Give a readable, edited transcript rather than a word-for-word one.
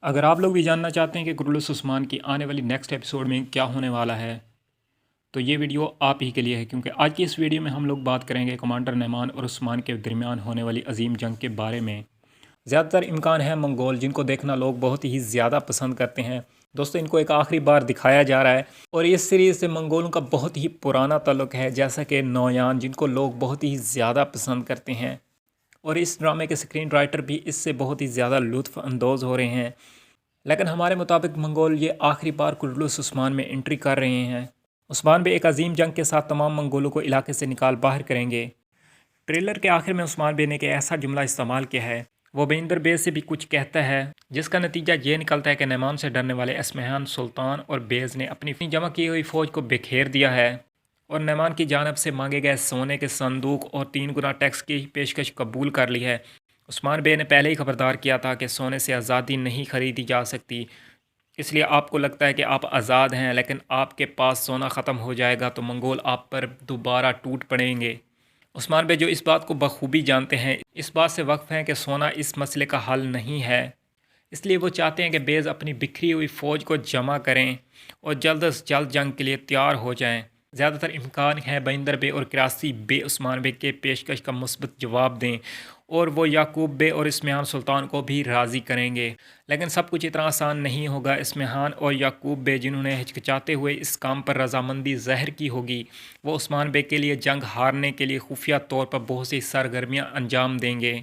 अगर आप लोग भी जानना चाहते हैं कि कुरलुस उस्मान की आने वाली नेक्स्ट एपिसोड में क्या होने वाला है तो ये वीडियो आप ही के लिए है, क्योंकि आज की इस वीडियो में हम लोग बात करेंगे कमांडर नैमान और उस्मान के दरमियान होने वाली अजीम जंग के बारे में। ज़्यादातर इम्कान है मंगोल, जिनको देखना लोग बहुत ही ज़्यादा पसंद करते हैं। दोस्तों, इनको एक आखिरी बार दिखाया जा रहा है और इस सीरीज़ से मंगोलों का बहुत ही पुराना ताल्लुक़ है, जैसा कि नौयान, जिनको लोग बहुत ही ज़्यादा पसंद करते हैं और इस ड्रामे के स्क्रीन राइटर भी इससे बहुत ही ज़्यादा लुत्फ़ अंदोज़ हो रहे हैं। लेकिन हमारे मुताबिक मंगोल ये आखिरी बार कुरलुस उस्मान में एंट्री कर रहे हैं। उस्मान बे एक अजीम जंग के साथ तमाम मंगोलों को इलाके से निकाल बाहर करेंगे। ट्रेलर के आखिर में उस्मान बे ने एक ऐसा जुमला इस्तेमाल किया है, वो बेंदर बे से भी कुछ कहता है, जिसका नतीजा ये निकलता है कि नैमान से डरने वाले एस्महान, सुल्तान और बेज़ ने अपनी जमा की हुई फ़ौज को बिखेर दिया है और नैमान की जानब से मांगे गए सोने के संदूक और 3 गुना टैक्स की पेशकश कबूल कर ली है। उस्मान बे ने पहले ही खबरदार किया था कि सोने से आज़ादी नहीं खरीदी जा सकती, इसलिए आपको लगता है कि आप आज़ाद हैं, लेकिन आपके पास सोना ख़त्म हो जाएगा तो मंगोल आप पर दोबारा टूट पड़ेंगे। उस्मान बे, जो इस बात को बखूबी जानते हैं, इस बात से वाक़फ़ हैं कि सोना इस मसले का हल नहीं है, इसलिए वो चाहते हैं कि बेज़ अपनी बिखरी हुई फ़ौज को जमा करें और जल्द अज जल्द जंग के लिए तैयार हो जाएं। ज़्यादातर इम्कान है बंदर बे और करासी बे उस्मान बे के पेशकश का मुस्बत जवाब दें और वो याकूब बे और इस्महान सुल्तान को भी राज़ी करेंगे। लेकिन सब कुछ इतना आसान नहीं होगा। इस्महान और याकूब बे, जिन्होंने हिचकिचाते हुए इस काम पर रजामंदी ज़ाहिर की होगी, वो उस्मान बे के लिए जंग हारने के लिए खुफिया तौर पर बहुत सी सरगर्मियाँ अंजाम देंगे।